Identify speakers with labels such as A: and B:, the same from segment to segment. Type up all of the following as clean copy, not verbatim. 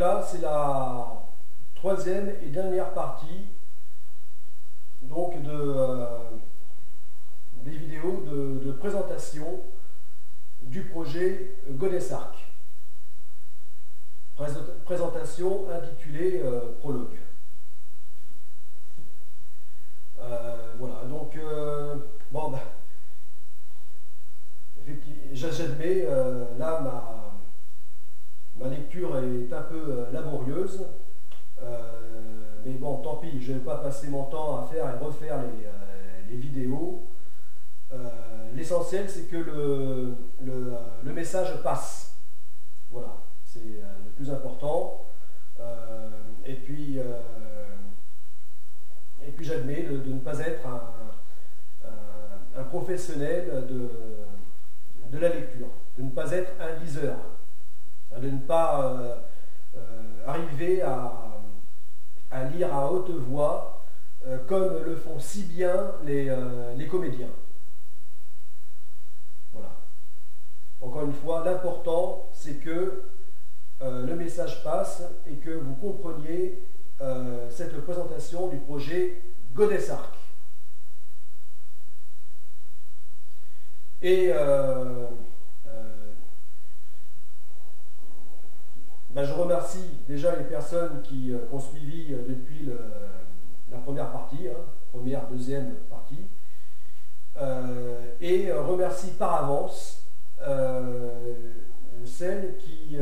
A: là, c'est la troisième et dernière partie donc des vidéos de présentation du projet Godesarc. Présentation intitulée Prologue. Voilà, donc bon, bah, j'admets, là ma lecture est un peu laborieuse, mais bon, tant pis, je ne vais pas passer mon temps à faire et refaire les vidéos. L'essentiel, c'est que le message passe. Voilà, c'est le plus important. Et puis j'admets de ne pas être un professionnel de la lecture, de ne pas être un liseur, de ne pas arriver à lire à haute voix comme le font si bien les comédiens. Voilà. Encore une fois, l'important, c'est que le message passe et que vous compreniez cette présentation du projet Godesarc. Et je remercie déjà les personnes qui ont suivi depuis la première partie, première, deuxième partie, et remercie par avance celles qui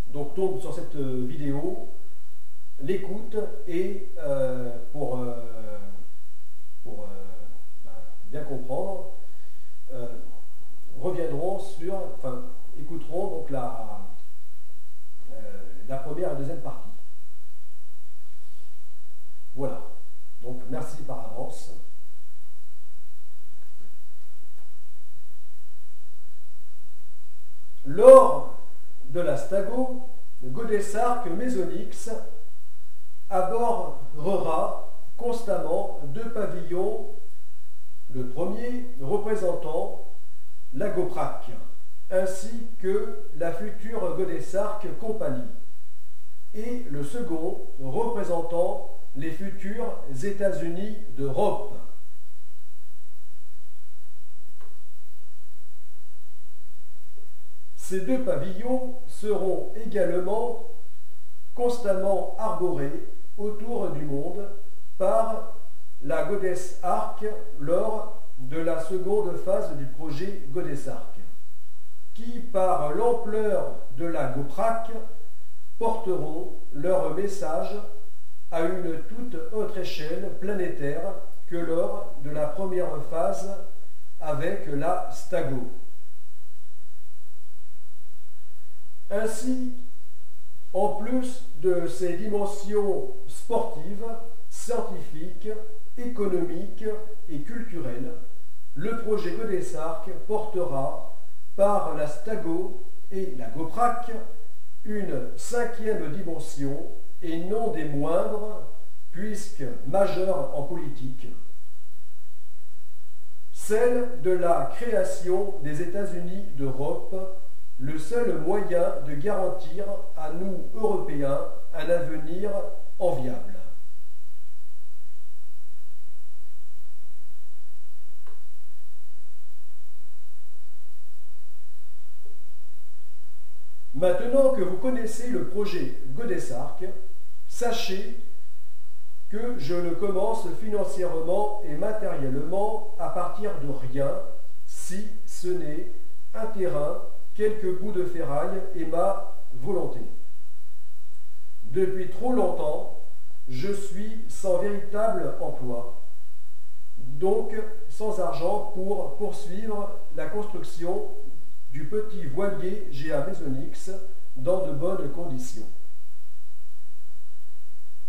A: donc tombent sur cette vidéo, l'écoutent et pour bien comprendre, reviendront écouteront donc la première et deuxième partie. Voilà. Donc merci par avance. Lors de la Stago, Godesarc Mesonix abordera constamment deux pavillons, le premier représentant la Goprac, ainsi que la future Godesarc Compagnie, et le second représentant les futurs États-Unis d'Europe. Ces deux pavillons seront également constamment arborés autour du monde par la Godesarc lors de la seconde phase du projet Godesarc, qui, par l'ampleur de la Goprac, porteront leur message à une toute autre échelle planétaire que lors de la première phase avec la Stago. Ainsi, en plus de ses dimensions sportives, scientifiques, économiques et culturelles, le projet Godesarc portera, par la Stago et la Goprac, une cinquième dimension, et non des moindres, puisque majeure en politique, celle de la création des États-Unis d'Europe, le seul moyen de garantir à nous, Européens, un avenir enviable. Maintenant que vous connaissez le projet Godesarc, sachez que je le commence financièrement et matériellement à partir de rien, si ce n'est un terrain, quelques bouts de ferraille et ma volonté. Depuis trop longtemps, je suis sans véritable emploi, donc sans argent pour poursuivre la construction du petit voilier GA Mesonix dans de bonnes conditions.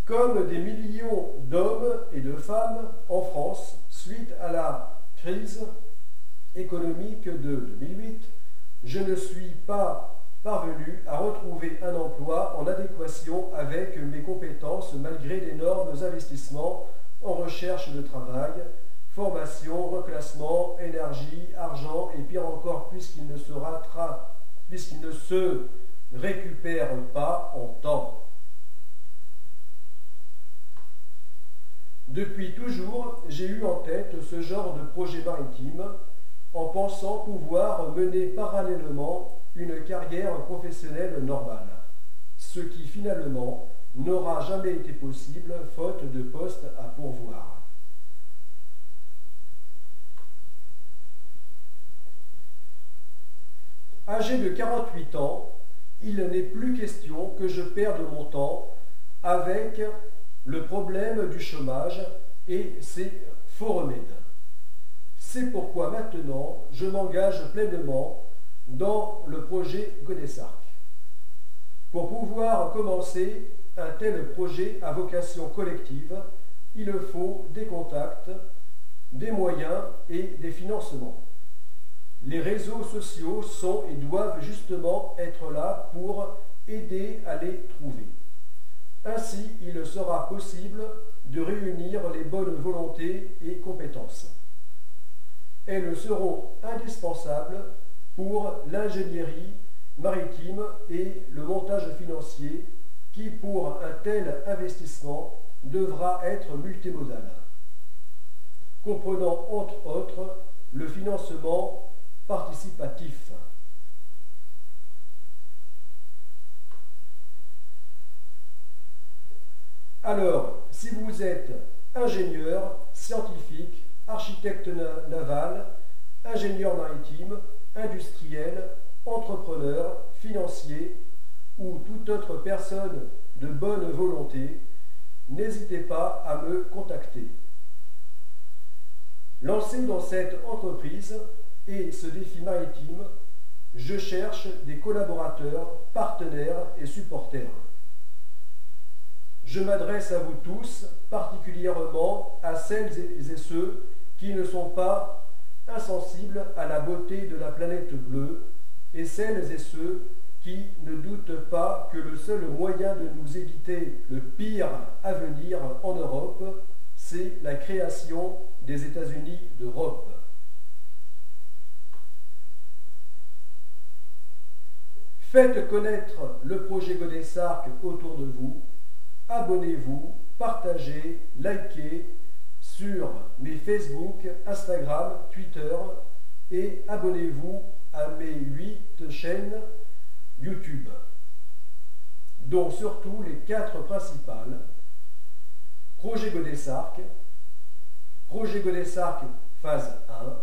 A: Comme des millions d'hommes et de femmes en France, suite à la crise économique de 2008, je ne suis pas parvenu à retrouver un emploi en adéquation avec mes compétences malgré d'énormes investissements en recherche de travail, formation, reclassement, énergie, argent, et pire encore, puisqu'il ne se récupère pas en temps. Depuis toujours, j'ai eu en tête ce genre de projet maritime en pensant pouvoir mener parallèlement une carrière professionnelle normale, ce qui finalement n'aura jamais été possible faute de postes à pourvoir. Âgé de 48 ans, il n'est plus question que je perde mon temps avec le problème du chômage et ses faux remèdes. C'est pourquoi maintenant je m'engage pleinement dans le projet Godessarc. Pour pouvoir commencer un tel projet à vocation collective, il faut des contacts, des moyens et des financements. Les réseaux sociaux sont et doivent justement être là pour aider à les trouver. Ainsi, il sera possible de réunir les bonnes volontés et compétences. Elles seront indispensables pour l'ingénierie maritime et le montage financier qui, pour un tel investissement, devra être multimodal, comprenant entre autres le financement participatif. Alors, si vous êtes ingénieur, scientifique, architecte naval, ingénieur maritime, industriel, entrepreneur, financier ou toute autre personne de bonne volonté, n'hésitez pas à me contacter. Lancé dans cette entreprise et ce défi maritime, je cherche des collaborateurs, partenaires et supporters. Je m'adresse à vous tous, particulièrement à celles et ceux qui ne sont pas insensibles à la beauté de la planète bleue et celles et ceux qui ne doutent pas que le seul moyen de nous éviter le pire à venir en Europe, c'est la création des États-Unis d'Europe. Faites connaître le projet Godessarc autour de vous. Abonnez-vous, partagez, likez sur mes Facebook, Instagram, Twitter et abonnez-vous à mes 8 chaînes YouTube, dont surtout les 4 principales: Projet Godessarc, Projet Godessarc phase 1,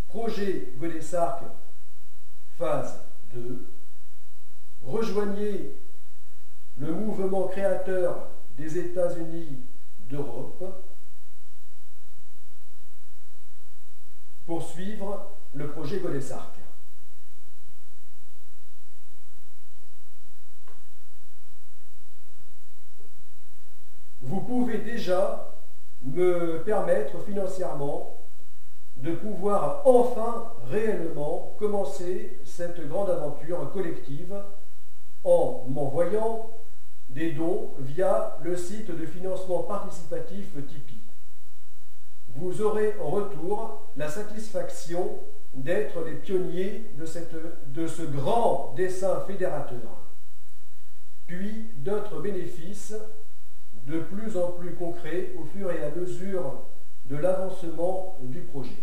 A: Projet Godessarc phase 2, rejoignez le mouvement créateur des États-Unis d'Europe pour suivre le projet Godessarc. Vous pouvez déjà me permettre financièrement de pouvoir enfin réellement commencer cette grande aventure collective en m'envoyant des dons via le site de financement participatif Tipeee. Vous aurez en retour la satisfaction d'être les pionniers de ce grand dessein fédérateur, puis d'autres bénéfices de plus en plus concrets au fur et à mesure de l'avancement du projet.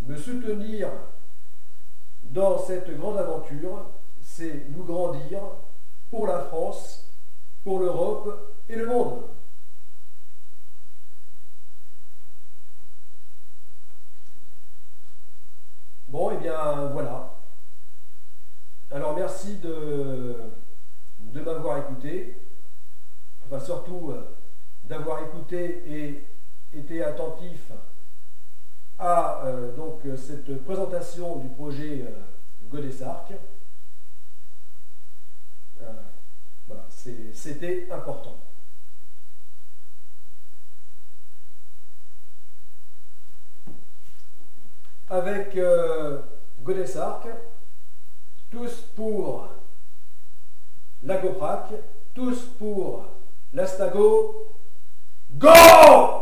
A: Me soutenir dans cette grande aventure, c'est nous grandir pour la France, pour l'Europe et le monde. Bon, et bien voilà. Alors merci de m'avoir écouté, enfin surtout d'avoir écouté et été attentif à donc cette présentation du projet Godessarc. Voilà, c'était important. Avec Godessarc, tous pour l'Agoprac, tous pour l'Astago, go!